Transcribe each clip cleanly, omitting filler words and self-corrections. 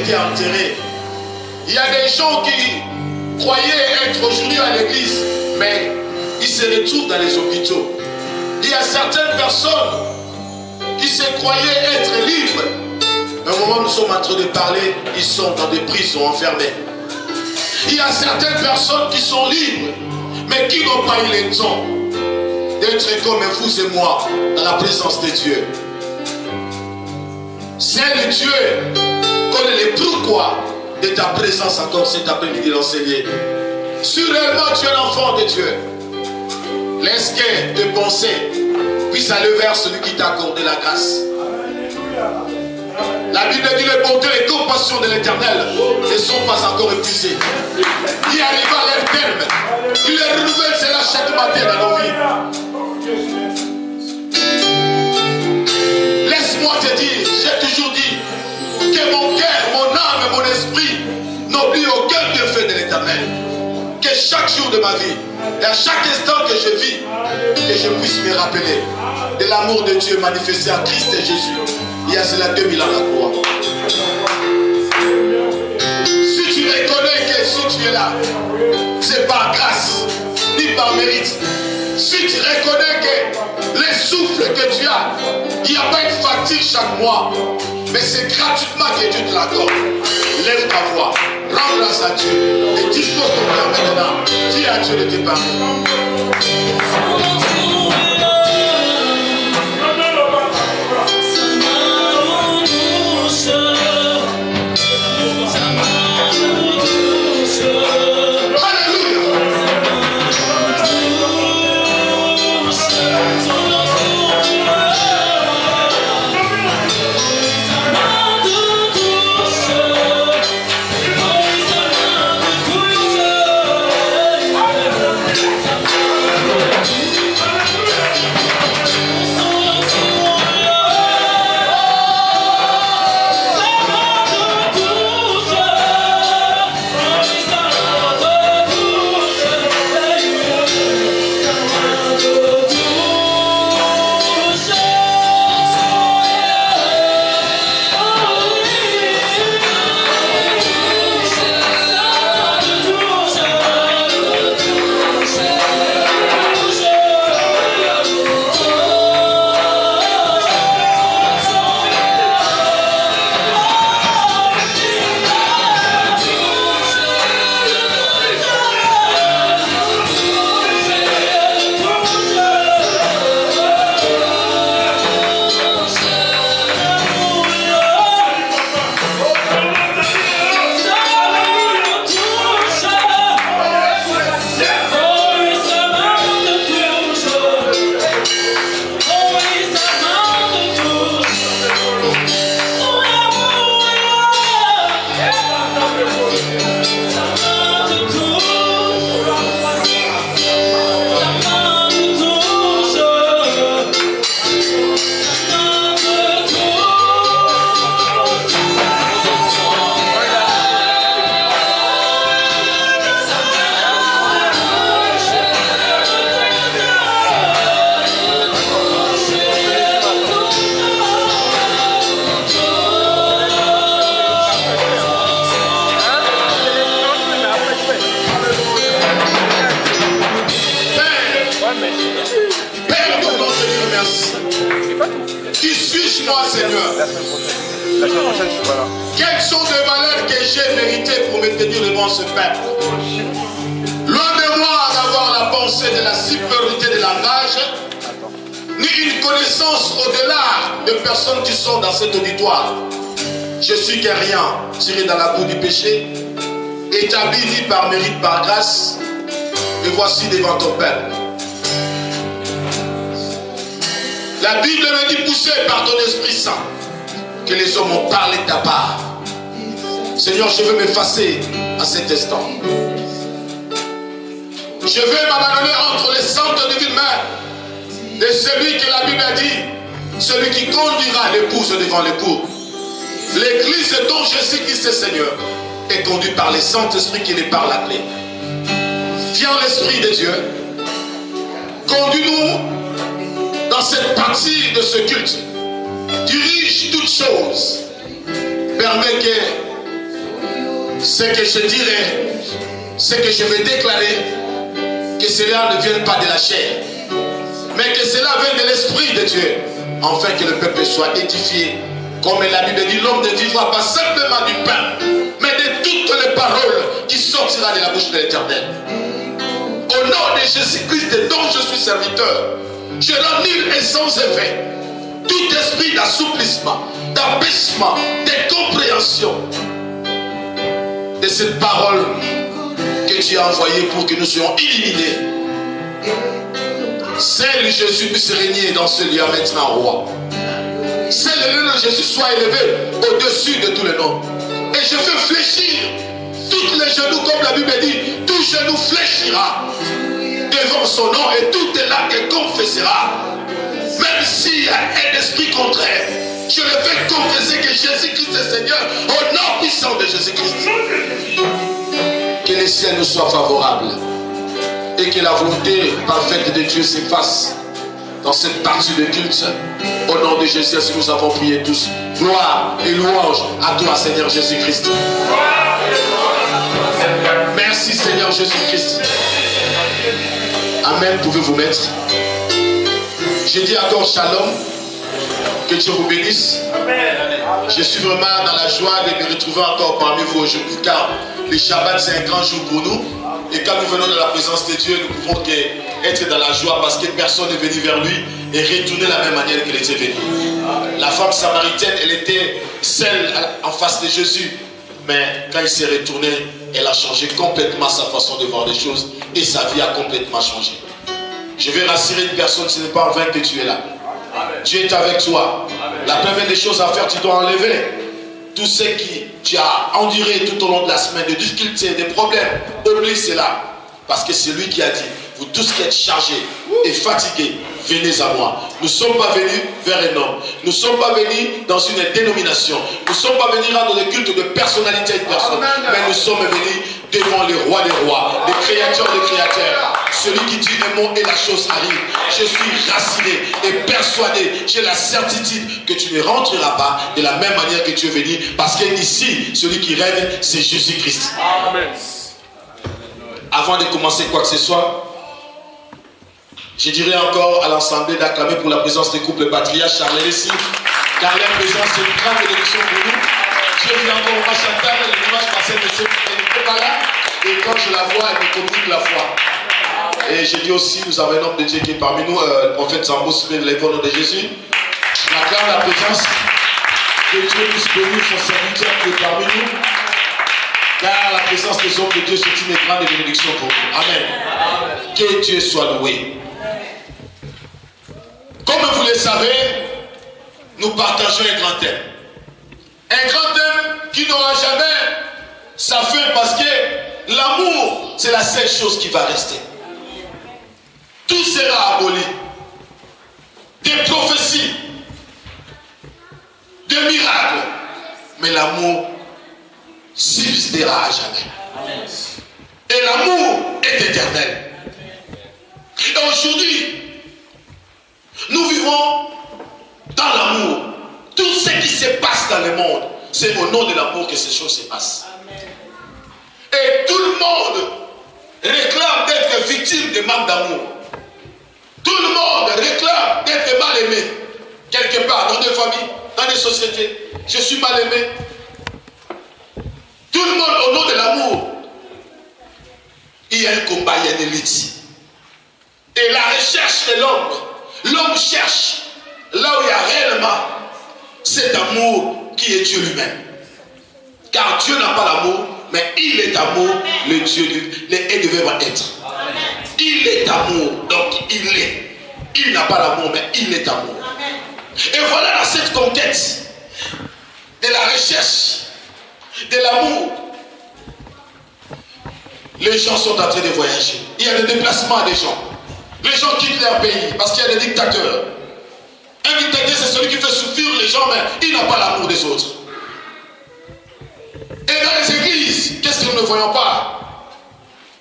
été enterrés. Il y a des gens qui croyaient être aujourd'hui à l'église, mais ils se retrouvent dans les hôpitaux. Il y a certaines personnes qui se croyaient être libres. Mais au moment où nous sommes en train de parler, ils sont dans des prisons enfermés. Il y a certaines personnes qui sont libres, mais qui n'ont pas eu le temps d'être comme vous et moi dans la présence de Dieu. Seigneur Dieu, connais le pourquoi de ta présence encore cet après-midi d'enseigner. Si réellement tu es l'enfant de Dieu, laisse que tes pensées puissent aller vers celui qui t'a accordé la grâce. La Bible dit les bontés et les compassions de l'Éternel ne sont pas encore épuisées. Il arrive à leur terme. Il les renouvelle cela chaque matin dans nos vies. Laisse-moi te dire, j'ai toujours dit que mon cœur, mon âme et mon esprit n'oublient aucun bienfait de l'Éternel. Que chaque jour de ma vie et à chaque instant que je vis, que je puisse me rappeler de l'amour de Dieu manifesté à Christ et Jésus il y a cela 2000 ans à la croix. Si tu reconnais que si tu es là, c'est par grâce ni par mérite. Si tu reconnais que les souffles que tu as, il n'y a pas une fatigue chaque mois, mais c'est gratuitement que Dieu te l'accorde. Lève ta voix, rends grâce à Dieu et dispose ton cœur maintenant. Dis à Dieu de te parler. Quelles sont les valeurs que j'ai méritées pour me tenir devant ce peuple? Loin de moi d'avoir la pensée de la supériorité de langage, ni une connaissance au-delà de personnes qui sont dans cet auditoire. Je suis qu'un rien, tiré dans la boue du péché, établi ni par mérite, par grâce, et voici devant ton peuple. La Bible me dit poussé par ton Esprit Saint que les hommes ont parlé de ta part. Seigneur, je veux m'effacer à cet instant. Je veux m'abandonner entre les saintes divines mains de celui que la Bible a dit, celui qui conduira l'épouse devant l'époux. L'église dont Jésus-Christ est Seigneur est conduite par les Saint-Esprit qui les parle la clé. Viens l'Esprit de Dieu, conduis-nous dans cette partie de ce culte. Dirige toutes choses. Permets que Ce que je dirais, ce que je vais déclarer, que cela ne vienne pas de la chair, mais que cela vienne de l'Esprit de Dieu, afin que le peuple soit édifié. Comme la Bible dit, l'homme ne vivra pas simplement du pain, mais de toutes les paroles qui sortiront de la bouche de l'Éternel. Au nom de Jésus-Christ, dont je suis serviteur, je l'annule et sans effet tout esprit d'assouplissement, d'abaissement, d'incompréhension de cette parole que tu as envoyée pour que nous soyons illuminés. Seul Jésus puisse régner dans ce lieu maintenant, roi. Seul le nom de Jésus soit élevé au-dessus de tous les noms. Et je fais fléchir tous les genoux, comme la Bible dit, tout genou fléchira devant son nom et toute langue confessera. Même s'il y a un esprit contraire, je le fais confesser que Jésus-Christ est Seigneur au nom puissant de Jésus-Christ. Que les ciels nous soient favorables et que la volonté parfaite de Dieu s'efface dans cette partie de culte. Au nom de Jésus, nous avons prié tous. Gloire et louange à toi, Seigneur Jésus-Christ. Merci, Seigneur Jésus-Christ. Amen. Pouvez-vous mettre. Je dis encore shalom. Que Dieu vous bénisse. Je suis vraiment dans la joie de me retrouver encore parmi vous aujourd'hui, car le Shabbat c'est un grand jour pour nous. Et quand nous venons dans la présence de Dieu, nous pouvons être dans la joie parce que personne n'est venu vers lui et retourner de la même manière qu'elle était venue. La femme samaritaine, elle était seule en face de Jésus. Mais quand il s'est retourné, elle a changé complètement sa façon de voir les choses et sa vie a complètement changé. Je vais rassurer une personne, ce n'est pas en vain que tu es là. Dieu est avec toi. La première des choses à faire, tu dois enlever tout ce qui tu as enduré tout au long de la semaine, des difficultés, des problèmes. Oublie cela. Parce que c'est lui qui a dit, vous tous qui êtes chargés et fatigués, venez à moi. Nous ne sommes pas venus vers un homme. Nous ne sommes pas venus dans une dénomination. Nous ne sommes pas venus rendre le culte de personnalité à une personne. Mais nous sommes venus devant les rois des rois, les créateurs des créateurs. Celui qui dit un mot et la chose arrive. Je suis raciné et persuadé. J'ai la certitude que tu ne rentreras pas de la même manière que tu es venu. Parce que ici, celui qui règne, c'est Jésus-Christ. Amen. Avant de commencer quoi que ce soit, je dirais encore à l'Assemblée d'acclamer pour la présence des couples patriarches, Charles et Leslie, car leur présence est une grande bénédiction pour nous. J'ai vu encore au Chantal, le dimanche passé, elle n'était pas là, et quand je la vois, elle me communique la foi. Et j'ai dit aussi, nous avons un homme de Dieu qui est parmi nous, le prophète Sambo, soumet le nom de Jésus. J'acclame la présence que Dieu puisse bénir son serviteur qui est parmi nous. Car la présence des hommes de Dieu, c'est une grande bénédiction pour nous. Amen. Amen. Que Dieu soit loué. Comme vous le savez, nous partageons un grand thème. Un grand thème qui n'aura jamais sa fin parce que l'amour, c'est la seule chose qui va rester. Tout sera aboli. Des prophéties, des miracles. Mais l'amour subsistera à jamais. Et l'amour est éternel. Et aujourd'hui, nous vivons dans l'amour. Tout ce qui se passe dans le monde, c'est au nom de l'amour que ces choses se passent. Et tout le monde réclame d'être victime de manque d'amour. Tout le monde réclame d'être mal aimé. Quelque part, dans des familles, dans des sociétés. Je suis mal aimé. Tout le monde au nom de l'amour. Il y a un combat, il y a une lutte. Et la recherche de l'homme, l'homme cherche là où il y a réellement cet amour qui est Dieu lui-même. Car Dieu n'a pas l'amour, mais il est amour, le Dieu et devait être. Il est amour, donc il est. Il n'a pas l'amour, mais il est amour. Et voilà dans cette conquête de la recherche de l'amour, les gens sont en train de voyager. Il y a des déplacements des gens. Les gens quittent leur pays parce qu'il y a des dictateurs. Un dictateur, c'est celui qui fait souffrir les gens, mais il n'a pas l'amour des autres. Et dans les églises, qu'est-ce que nous ne voyons pas?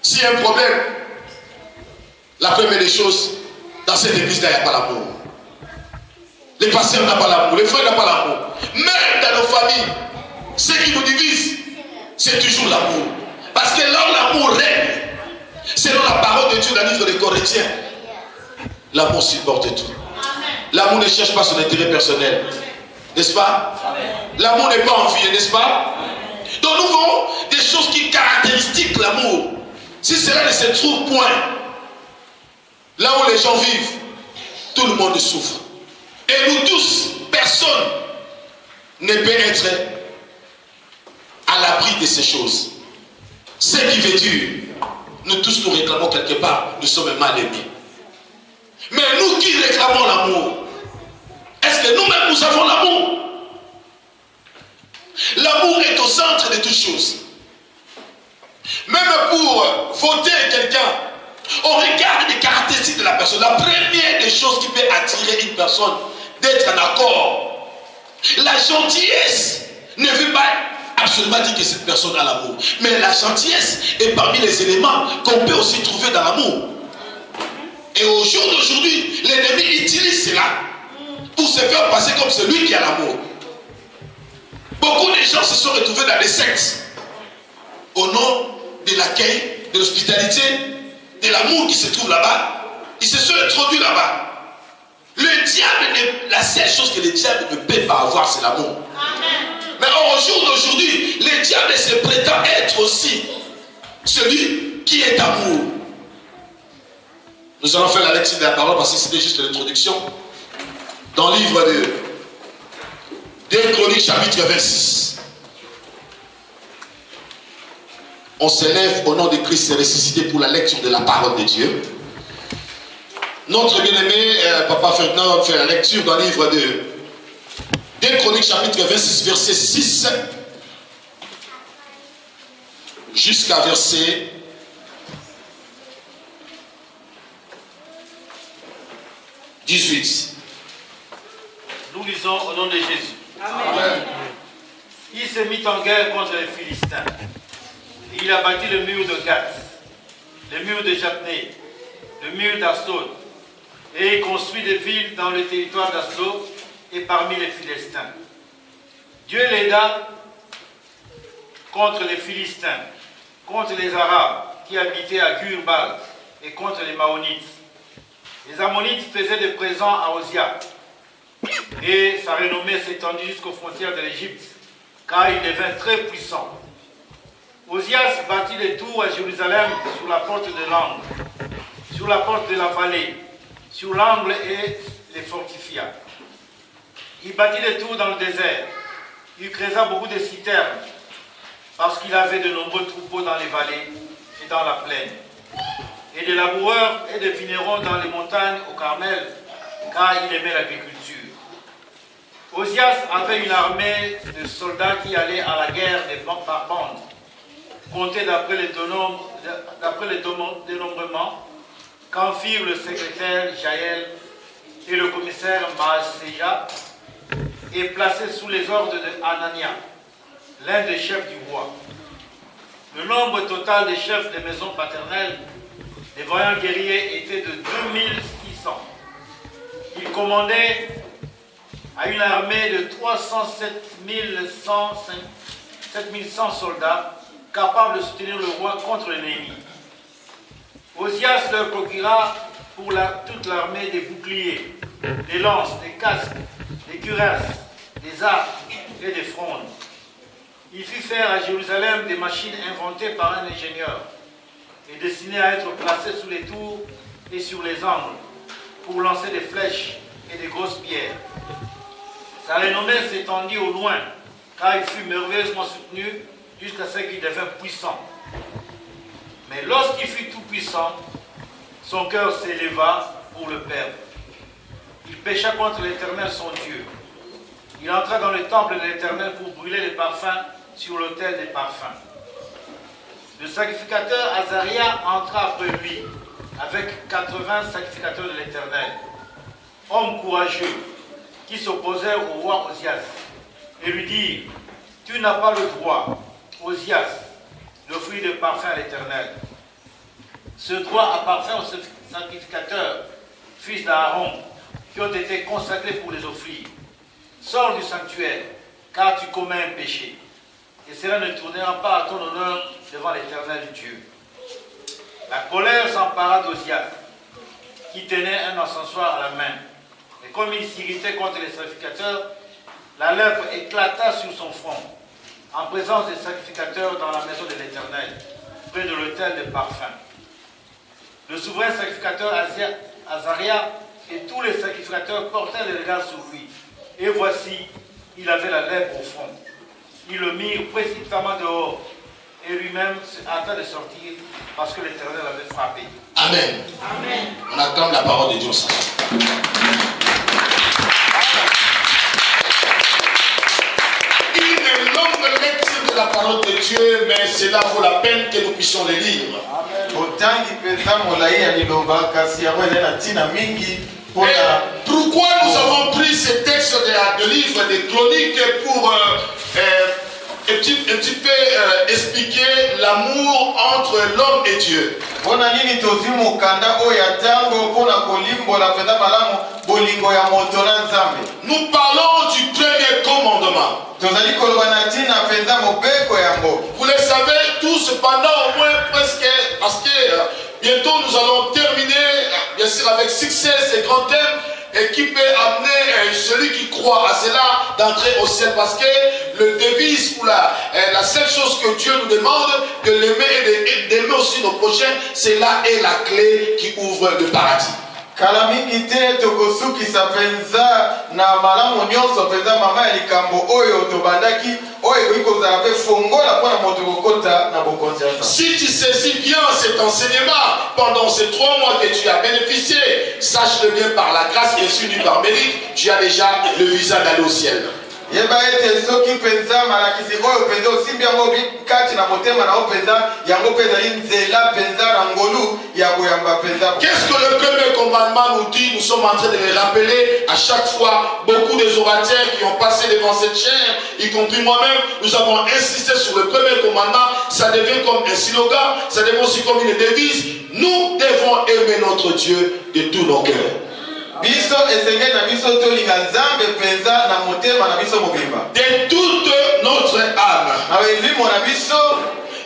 S'il y a un problème, la première des choses, dans cette église-là, il n'y a pas l'amour. Les pasteurs n'ont pas l'amour, les frères n'ont pas l'amour. Même dans nos familles, ce qui nous divise, c'est toujours l'amour. Parce que là où l'amour règne, selon la parole de Dieu dans le livre des Corinthiens, l'amour supporte tout. L'amour ne cherche pas son intérêt personnel. N'est-ce pas? L'amour n'est pas envié, n'est-ce pas? Donc nous voyons des choses qui caractérisent l'amour. Si cela ne se trouve point, là où les gens vivent, tout le monde souffre. Et nous tous, personne ne peut être à l'abri de ces choses. Ce qui veut dire, nous tous nous réclamons quelque part, nous sommes mal aimés. Mais nous qui réclamons l'amour, est-ce que nous-mêmes nous avons l'amour? L'amour est au centre de toutes choses. Même pour voter quelqu'un, on regarde les caractéristiques de la personne. La première des choses qui peut attirer une personne, d'être en accord. La gentillesse ne veut pas absolument dire que cette personne a l'amour. Mais la gentillesse est parmi les éléments qu'on peut aussi trouver dans l'amour. Et au jour d'aujourd'hui, l'ennemi utilise cela pour se faire passer comme celui qui a l'amour. Beaucoup de gens se sont retrouvés dans des sectes au nom de l'accueil, de l'hospitalité, de l'amour qui se trouve là-bas. Ils se sont introduits là-bas. Le diable, la seule chose que le diable ne peut pas avoir, c'est l'amour. Mais au jour d'aujourd'hui, le diable se prétend être aussi celui qui est amour. Nous allons faire la lecture de la parole parce que c'était juste l'introduction. Dans le livre de 2 Chroniques, chapitre 26. On s'élève au nom de Christ ressuscité pour la lecture de la parole de Dieu. Notre bien-aimé Papa Ferdinand va faire la lecture dans le livre de 2 Chroniques, chapitre 26, verset 6 jusqu'à verset 18. Nous lisons au nom de Jésus. Amen. Il se mit en guerre contre les Philistins. Il a bâti le mur de Gath, le mur de Japné, le mur d'Asdod, et il construit des villes dans le territoire d'Asdod et parmi les Philistins. Dieu l'aida contre les Philistins, contre les Arabes qui habitaient à Gur-Bal et contre les Maonites. Les Ammonites faisaient des présents à Osia et sa renommée s'étendit jusqu'aux frontières de l'Égypte, car il devint très puissant. Osias bâtit des tours à Jérusalem sur la porte de l'angle, sur la porte de la vallée, sur l'angle et les fortifia. Il bâtit des tours dans le désert. Il créa beaucoup de citernes, parce qu'il avait de nombreux troupeaux dans les vallées et dans la plaine, et des laboureurs et des vignerons dans les montagnes au Carmel, car il aimait l'agriculture. Osias avait une armée de soldats qui allaient à la guerre par bandes, comptés d'après le dénombrement qu'en firent le secrétaire Jaël et le commissaire Maaseja, et placés sous les ordres de Hanania, l'un des chefs du roi. Le nombre total des chefs des maisons paternelles des vaillants guerriers était de 2600. Il commandait à une armée de 307 100 soldats capables de soutenir le roi contre l'ennemi. Osias leur procura pour toute l'armée des boucliers, des lances, des casques, des cuirasses, des arcs et des frondes. Il fit faire à Jérusalem des machines inventées par un ingénieur et destinées à être placées sous les tours et sur les angles pour lancer des flèches et des grosses pierres. Sa renommée s'étendit au loin, car il fut merveilleusement soutenu jusqu'à ce qu'il devint puissant. Mais lorsqu'il fut tout puissant, son cœur s'éleva pour le perdre. Il pécha contre l'Éternel son Dieu. Il entra dans le temple de l'Éternel pour brûler les parfums sur l'autel des parfums. Le sacrificateur Azaria entra après lui, avec 80 sacrificateurs de l'Éternel, hommes courageux, qui s'opposèrent au roi Osias, et lui dirent: tu n'as pas le droit, Osias, d'offrir de parfum à l'Éternel. Ce droit appartient aux sacrificateurs, fils d'Aaron, qui ont été consacrés pour les offrir. Sors du sanctuaire, car tu commets un péché. et cela ne tournera pas à ton honneur devant l'Éternel Dieu. La colère s'empara d'Osias, qui tenait un encensoir à la main. Et comme il s'irritait contre les sacrificateurs, la lèpre éclata sur son front, en présence des sacrificateurs dans la maison de l'Éternel, près de l'autel de parfum. Le souverain sacrificateur Azaria et tous les sacrificateurs portaient les regards sur lui. Et voici, il avait la lèpre au front. Ils le mirent précipitamment dehors, et lui-même se hâta de sortir parce que l'Éternel avait frappé. Amen. Amen. On acclame la parole de Dieu ensemble. Une longue lecture de la parole de Dieu, mais cela vaut la peine que nous puissions les lire. Pourquoi nous avons pris ce texte de livre des Chroniques pour un petit peu expliquer l'amour entre l'homme et Dieu. Nous parlons du premier commandement. Vous le savez tous pendant au moins presque, parce que bientôt nous allons terminer, bien sûr avec succès ces grands thèmes, et qui peut amener celui qui croit à cela d'entrer au ciel, parce que le devise ou la seule chose que Dieu nous demande de l'aimer et d'aimer aussi nos prochains, c'est là est la clé qui ouvre le paradis. Kalamingite tokosuki sapenza na malamu nyonso penza mama ya likambo oyo tobandaki oyo iko zape fongola pona motokota na bokonzi. Si tu saisis bien cet enseignement pendant ces 3 mois que tu as bénéficié, sache-le bien par la grâce et suivi par mérite, tu as déjà le visa d'aller au ciel. Yeba ete soki penza malakisi oyo penza osimbi yango kati na motema na openza yango penza nzela penza na ngolu ya koyamba penza. Qu'est-ce que le premier commandement nous dit? Nous sommes en train de le rappeler à chaque fois. Beaucoup des orateurs qui ont passé devant cette chaire, y compris moi-même, nous avons insisté sur le premier commandement. Ça devient comme un slogan, ça devient aussi comme une devise. Nous devons aimer notre Dieu de tous nos cœurs. Biso esenge na biso tolinga nzambe penza na motema na biso mobimba. De toute notre âme. Na elimo na biso,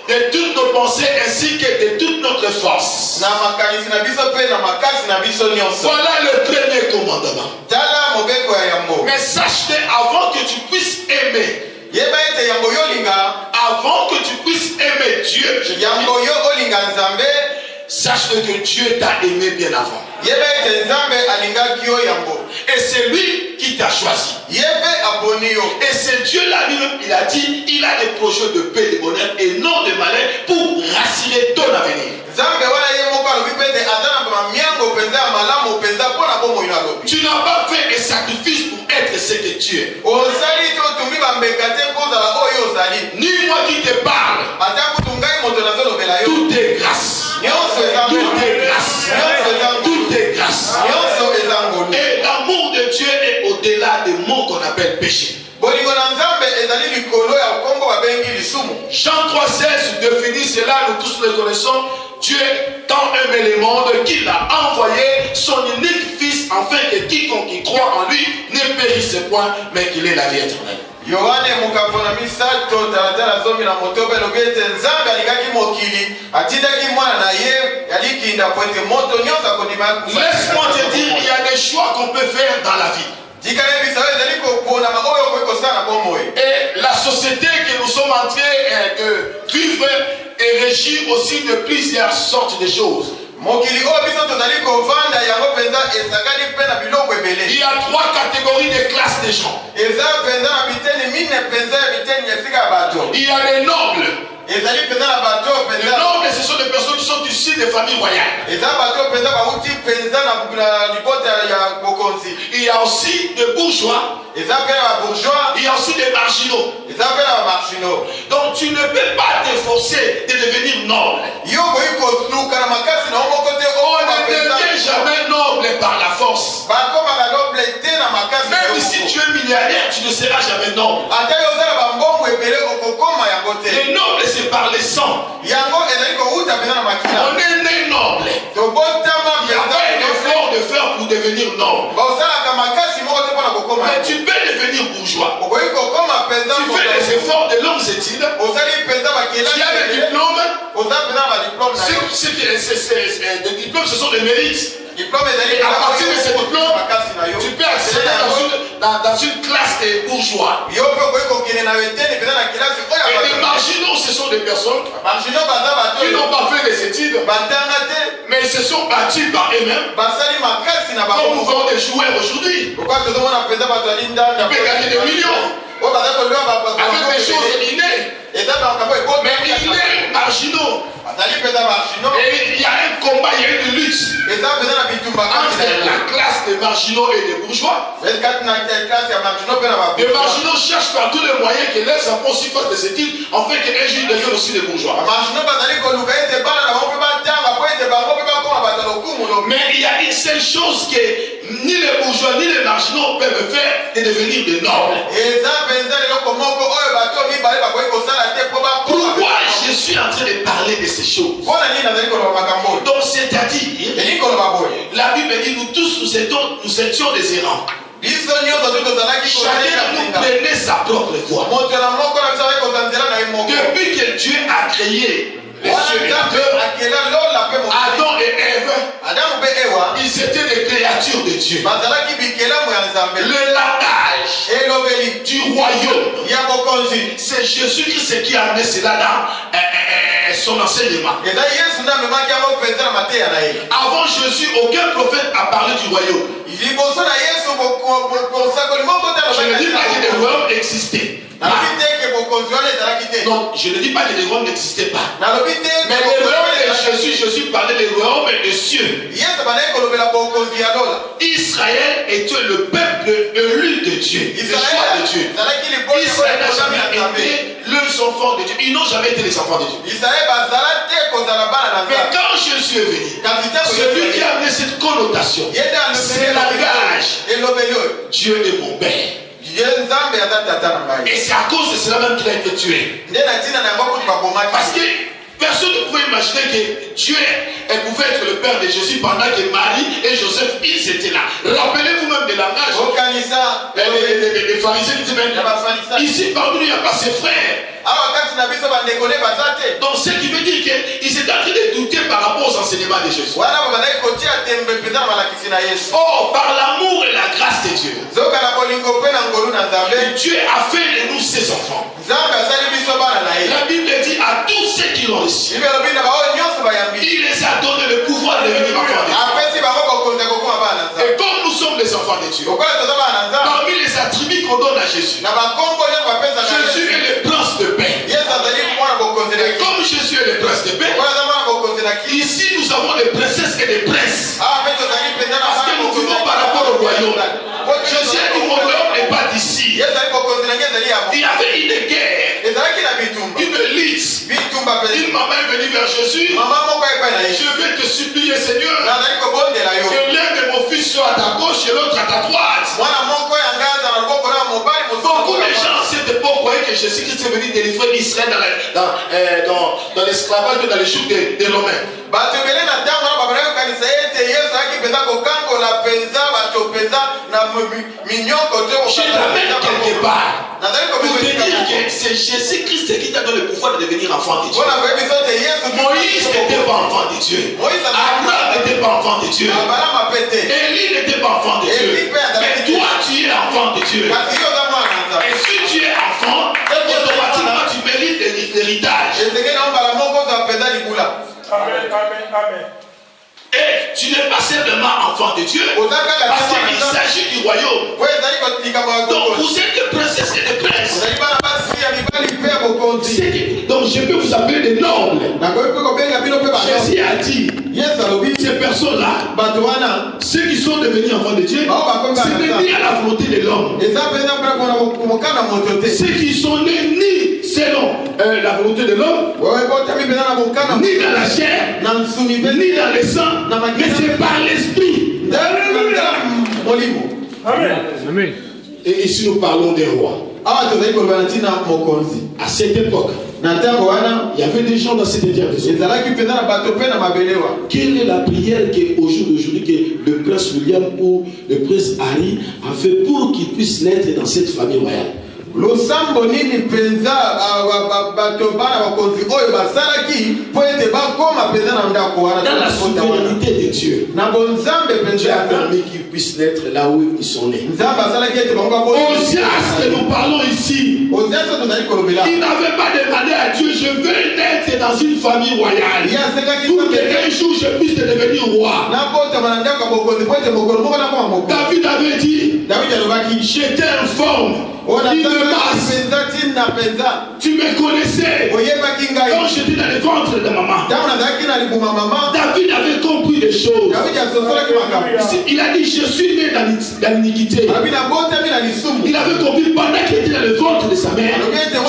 de toutes nos pensées ainsi que de toute notre force. Na makanisi na biso pe na makasi na biso nyonso. Voilà le premier commandement. Tala mobeko ya yambo. Mais sache-le, avant que tu puisses aimer, yeba ete yambo yolinga, avant que tu puisses aimer Dieu, yambo yo olinga nzambe, sache-le que Dieu t'a aimé bien avant. Et c'est lui qui t'a choisi. Et c'est Dieu là lui-même, il a dit, il a des projets de paix, de bonheur et non de malheur pour rassurer ton avenir. Tu n'as pas fait un sacrifice pour être ce que tu es. Ni moi qui te parle. Tout est grâce. Tout est grâce. Tout est grâce. Et l'amour de Dieu est au-delà des mots qu'on appelle péché. Jean 3,16 définit cela, nous tous le connaissons. Dieu tant aimé le monde qu'il a envoyé son unique fils afin que quiconque y croit en lui ne périsse point, mais qu'il ait la vie éternelle. Yohane mukapona misato talatala zomi na motobe lobete nzambe alingaki mokili atindaki mwana na ye yalikinda poete moto nyonso akodima. Laisse-moi te dire, il y a des choix qu'on peut faire dans la vie. Et la société que nous sommes en train de vivre est régie aussi de plusieurs sortes de choses. Il y a 3 catégories de classes de gens. Il y a les nobles. Les nobles, ce sont des personnes qui sont issues des familles royales. Il y a aussi des bourgeois. Il y a aussi des marginaux. Donc tu ne peux pas t'efforcer de devenir noble. On ne devient jamais noble par la force. Même si tu es milliardaire, tu ne seras jamais noble. Les nobles, c'est par le sang. On est né noble. Il y a pas un effort de faire pour devenir noble. Mais tu peux devenir bourgeois. Tu fais les efforts de longues études, tu as des diplômes. Des diplômes, ce sont des mérites. Et à partir de ces diplômes, tu peux accéder dans une classe des bourgeois. Et les marginaux, ce sont des personnes qui n'ont pas fait des études, mais ils se sont battus par eux-mêmes. Comme nous vendons des joueurs aujourd'hui. Ils peuvent gagner des millions avec des choses innées. Mais innées, marginaux. Et il y a un combat, il y a une lutte entre la classe des marginaux et des bourgeois. Les marginaux cherchent par tous les moyens que leurs enfants aussi fassent des études, en fait qu'un jour ils deviennent aussi des bourgeois. Mais il y a une seule chose que ni les bourgeois ni les marginaux peuvent faire, c'est devenir des nobles. Pourquoi je suis en train de parler de ces choses? Donc c'est-à-dire, la Bible dit nous tous nous étions des errants. Chacun nous prenait sa propre voie. Depuis que Dieu a créé les cieux et la terre, Adam et Ève, ils étaient des créatures de Dieu. Le langage du royaume, c'est Jésus-Christ qui a amené cela dans son enseignement. Avant Jésus, aucun prophète a parlé du royaume. Je ne dis pas que les royaumes existaient. Non, je ne dis pas que les royaumes n'existaient pas. Mais le royaume de Jésus parlait des royaumes des cieux. Israël était le peuple élu de Dieu, le choix de Dieu. Israël n'a jamais été les enfants de Dieu. Ils n'ont jamais été les enfants de Dieu. Mais quand Jésus est venu, celui qui a amené cette connotation, c'est le langage. Dieu est mon Père. Et c'est à cause de cela même qu'il a été tué. Parce que personne ne pouvait imaginer que Dieu pouvait être le Père de Jésus pendant que Marie et Joseph, ils étaient là. Rappelez-vous même des langages. Les pharisiens disent même, ici parmi nous il n'y a pas ses frères. Donc ce qui veut dire qu'ils étaient en train de douter par rapport aux enseignements de Jésus. Oh, par l'amour et la grâce de Dieu, Dieu a fait de nous ses enfants. La Bible dit à tous ceux qui l'ont reçu, il les a donné le pouvoir de devenir enfants de Dieu. Et comme nous sommes les enfants de Dieu, parmi les attributs qu'on donne à Jésus, Jésus est le prince de paix. Et comme Jésus est le prince de paix, ici nous avons des princesses et des princes. Parce que nous vivons par rapport au royaume. Jésus dit mon royaume n'est pas d'ici. Il y avait une guerre, une lutte. Une maman est venue vers Jésus. Je vais te supplier, Seigneur, que l'un de mon fils soit à ta gauche et l'autre à ta droite. Beaucoup de gens à cette époque croyaient que Jésus-Christ est venu délivrer Israël dans l'esclavage dans les jours des Romains. Je l'amène quelque part pour te dire que c'est Jésus-Christ qui t'a donné le pouvoir de devenir enfant de Dieu. Moïse n'était pas enfant de Dieu. Abraham n'était pas enfant de Dieu. Élie n'était pas enfant de Dieu. Mais toi, tu es enfant de Dieu. Et si tu es enfant, automatiquement tu mérites l'héritage. Et tu n'es pas simplement enfant de Dieu, parce qu'il s'agit du royaume. Donc vous êtes des princesses et des princes. Donc je peux vous appeler des nobles. Jésus a dit, ces personnes-là, ceux qui sont devenus enfants de Dieu, c'est ni à la volonté de l'homme. Ceux qui sont nés ni selon la volonté de l'homme, ni dans la chair, ni dans le sang, mais c'est par l'esprit. Amen. Et ici nous parlons des rois. À cette époque, il y avait des gens dans cette terre. Quelle est la prière qu'au jour d'aujourd'hui que le prince William ou le prince Harry a fait pour qu'il puisse naître dans cette famille royale? losambo nini penza bato bana bakonzi oyo basalaki po ete bakoma penza na ndako wana dans la souveraineté de Dieu. na bonzambe Dieu penza a permis qu'ils puissent naître là où ils sont nés. nzambe asalaki ete bango bako Osias que nous parlons ici, Osias tozali kolobela il n'avait pas demandé à Dieu, je veux naître dans une famille royale ye asekaki pour que un jour je puisse devenir roi. na botama na ndako ya bokonzi po ete mokolo moko nakoma mokonzi. David avait dit, David alobaki j'étais informe, il me masse. penza tina penza Tu me connaissais oyebaki ngai quand j'étais dans le ventre de maman. ntango nazalaki na libuma mama David avait compris des choses. David asosolaki makambo Il a dit, je suis né dans l'iniquité. abi nabotami na lisumu Il avait compris pendant qu'il était dans le ventre de sa mère.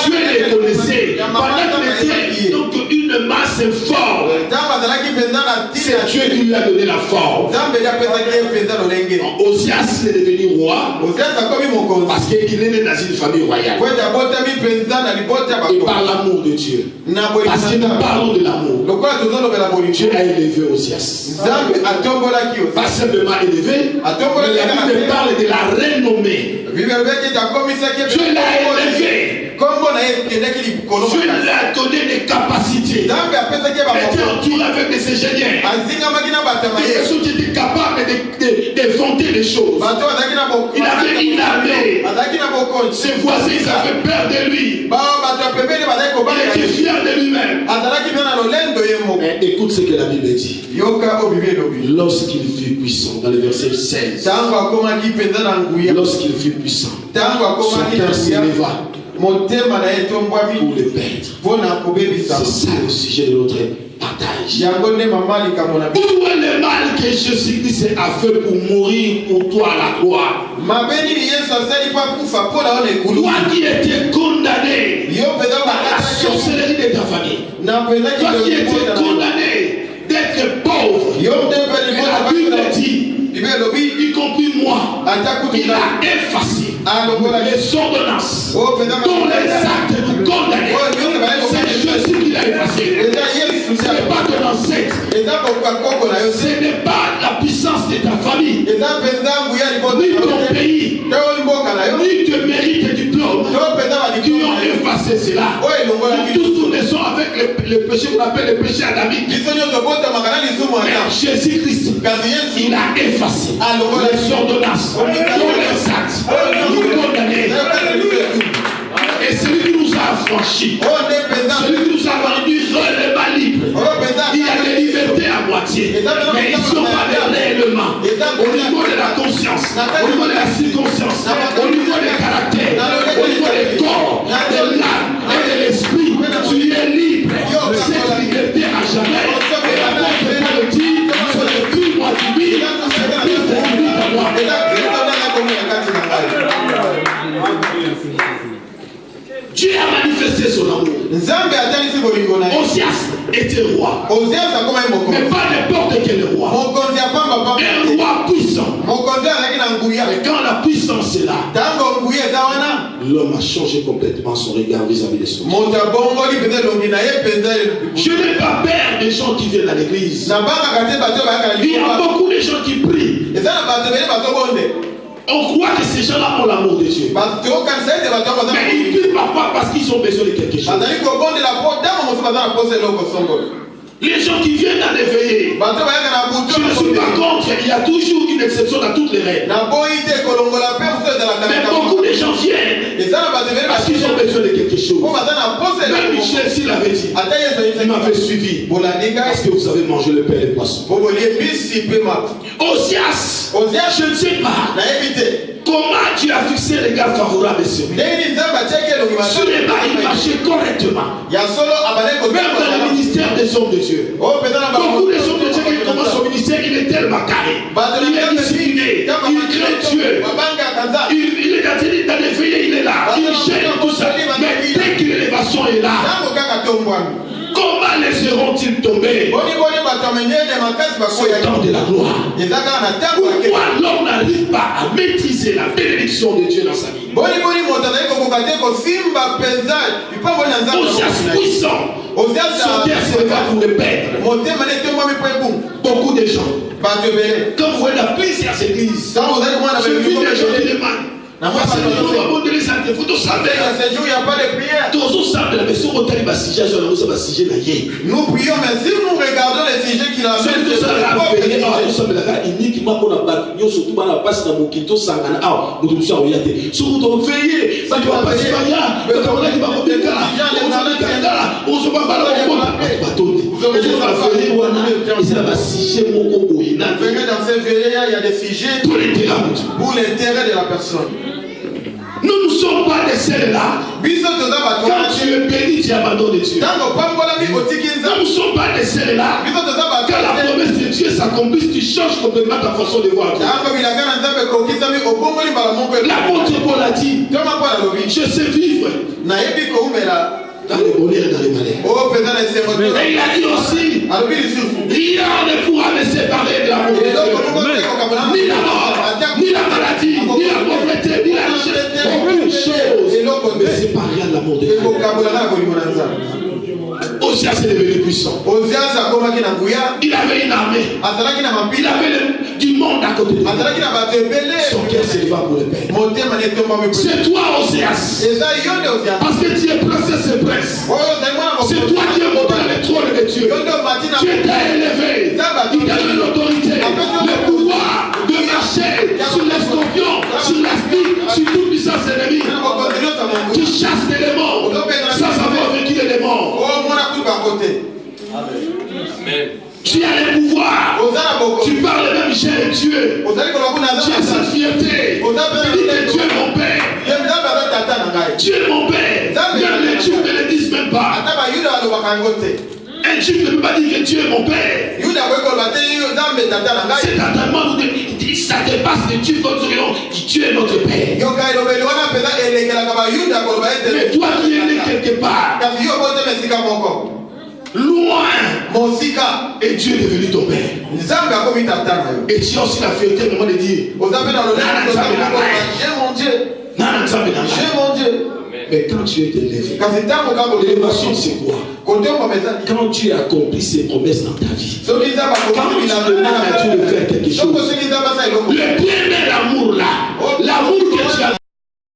Dieu les connaissait. Pendant qu'il était donc une masse forte. ntango azalaki penza na C'est tina Dieu qui lui a donné la force. nzambe eli apesaki ye penza lolenge Osias est devenu roi Osias akomi mokonzi parce qu'il est né dans une famille royale. po ete abotami penza na libota ya Et bato par l'amour de Dieu. na boye Parce que nous parlons de l'amour. lokola tozolobela bolingo Dieu a élevé Osias. nzambe atombolaki Pas Osias simplement élevé, mais la Bible parle de la renommée. bible elobaki ete akomisaki ye Dieu l'a élevé. kombo na ye ekendaki likolo Dieu makasi lui a donné des capacités. nzambe apesaki ye Il était bamokonzi entouré avec des ingénieurs. azingamaki na bato ya Des mayele personnes qui étaient capables d'inventer des choses. bato bazalaki na Il avait une armée. bazalaki na bokonzi Ses voisins, ils avaient peur de lui. bato ya pembeni bazalaki Il kobanga était fier de lui-même. azalaki mpe na lolendo ye moko Mais écoute ce que la Bible dit. yoka oyo bibi elobi Lorsqu'il fut puissant, dans le verset 16, ntango akomaki mpenza na nguya lorsqu'il fut puissant, ntango son akomaki na cœur nguya s'éleva motema na ye etombwami pour le perdre. mpo na kobebisa C'est ça le sujet de notre partage. yango nde mama likambo na biso Où est le mal que Jésus-Christ a fait pour mourir pour toi à la croix? mabe nini yesu asali mpo akufa mpo na yo na ekulu Toi qui étais condamné yo mpenza par la sorcellerie de ta famille. na mpenzaki Toi qui étais condamné d'être pauvre. yo mpe mpe Et la Bible dit, bibi elobi y compris moi, ata kutu il a effacé les ordonnances dont les actes nous condamnaient. C'est Jésus qui l'a effacé. eza yesu Ce n'est pas ton ancêtre. eza kokakoko na yo Ce n'est pas la puissance de ta famille, eza mpenza nguya ni libota ton pays, to mboka na yo ni tes mérites et diplômes to mpenza qui balikomo ont effacé cela. oyo elongolaki Nous tous nous naissons avec le péché qu'on appelle le péché adamique. biso nyonso botamaka na lisumu ata Mais Jésus-Christ, kasi yesu il a effacé les ordonnances, tous les actes nous condamnés. Et celui qui nous a affranchis, oyo nde mpenza celui qui nous a rendus réellement libres, oyo mpenza il y a des libertés à moitié, mais ils ne sont pas réellement au niveau de la conscience, au niveau de la circonstance, au niveau des caractères, au niveau des corps, de l'âme et de l'esprit. Tu es libre. Cette liberté à jamais. Et l'apôtre Paul le dit, depuis moi tu vis, Christ est venu à moi. Dieu a manifesté son amour. nzambe atalisi bolingo na ye Osias était roi, Osias akomaki mais mokonzi pas n'importe quel roi. mokonzi ya pambapamba Un roi puissant. mokonzi azalaki na nguya Mais quand la puissance est là, ntango nguya eza wana l'homme a changé complètement son regard vis-à-vis de son Dieu. moto abongoli mpenza elongi na ye mpenza Je n'ai pas peur des gens qui viennent à l'église. nabangaka te bato bayaka na Il y a likolo beaucoup de gens qui prient. eza na bato ebele bazobonde On croit que ces gens-là ont l'amour de Dieu. bato tokanisa ete bato yango baza Mais ils prient parfois parce qu'ils ont besoin de quelque chose. bazali kobondela po ntango mosusu baza na posa eloko songolo Les gens qui viennent à l'éveiller, bato bayaka na butu je ne suis pas contre. Il y a toujours une exception dans toutes les règles. naboyi te kolongola mpe mosusu ezalaka Mais na beaucoup de gens viennent eza na bato ebele parce qu'ils ont besoin de quelque chose. po baza na posa Même eloko Michel, s'il avait dit, ata yesu il m'avait suivi. bolandi Parce ngai que vous avez mangé le pain et les poissons. po bolie mbisi mpe mapu Osias, Osias je ne sais pas nayebi te comment tu as fixé les gars favorables sur lui. ndenge nini nzambe atiaki elongi Suléma, il marchait correctement. ya solo abandaki Même dans le ministère des hommes de Dieu. oyo mpenza na Beaucoup de hommes de Dieu qui commencent son ministère, il est tellement carré. Il est discipliné, il craint Dieu. babangaka nzambe Il est dans les veillées, il est là. Il gêne tout ça. Mais dès que l'élévation est là, ntango kaka tombwami comment laisseront-ils tomber boniboni bato amenyele makasi au bakoyaki temps de la gloire? eza kaka na ntango yake Pourquoi l'homme n'arrive pas à maîtriser la bénédiction de Dieu dans sa vie? boniboni moto azali kokoka te kosimba mpenza lipamboli na nzambe Osias puissant, Osias son cœur se leva pour le perdre. motema na etombwami mpo ebumu Beaucoup de gens, bato ebele quand vous voyez dans plusieurs églises, ntango ozali komona je vis des gens qui demandent Parce que nous avons donné ça, il faut tout savoir. Ces jours, il n'y a pas de prière. Nous prions, mais si nous regardons les sujets qu'il a venez dans ces veillées, il y a des sujets pour l'intérêt de la personne. Nous ne sommes pas les seuls là. Quand tu es béni, tu abandonnes Dieu. Nous ne sommes pas les seuls là. Quand la promesse de Dieu s'accomplit, tu changes complètement ta façon de voir Dieu. L'apôtre Paul a dit, je sais vivre dans les bonheurs et dans les malheurs. Et il a dit aussi, rien ne pourra me séparer de l'amour de Dieu. Ni la mort, ni la maladie, ni la pauvreté, ni la richesse, aucune chose ne me séparera de l'amour de Dieu. Osias est devenu puissant. Il avait une armée. Il avait du monde à côté de lui. Son cœur s'éleva pour le Père. C'est toi, Osias. Parce que tu es princesse et prince. C'est toi qui es monté dans le trône de Dieu. Tu étais élevé. Il avait l'autorité, le pouvoir de marcher sur les scorpions, sur l'esprit, sur toute puissance ennemie. Tu chasses les démons sans avoir vaincu les démons. Tu as le pouvoir. Tu parles même j'ai Dieu. Tu as cette fierté. Tu dis que Dieu est mon Père. Dieu est mon Père. Même les Juifs ne le disent même pas. Un Juif ne peut pas dire que Dieu est mon Père. C'est totalement, ça dépasse les Juifs comme Dieu est notre Père. Mais toi qui es né quelque part, loin, et Dieu est devenu ton Père. Et tu as aussi la fierté au moment de dire, j'ai mon Dieu. Mais quand tu es élevé, l'élévation c'est quoi? Quand tu as accompli ses promesses dans ta vie, quand tu demandes à Dieu de faire quelque chose, le premier amour là, l'amour que tu as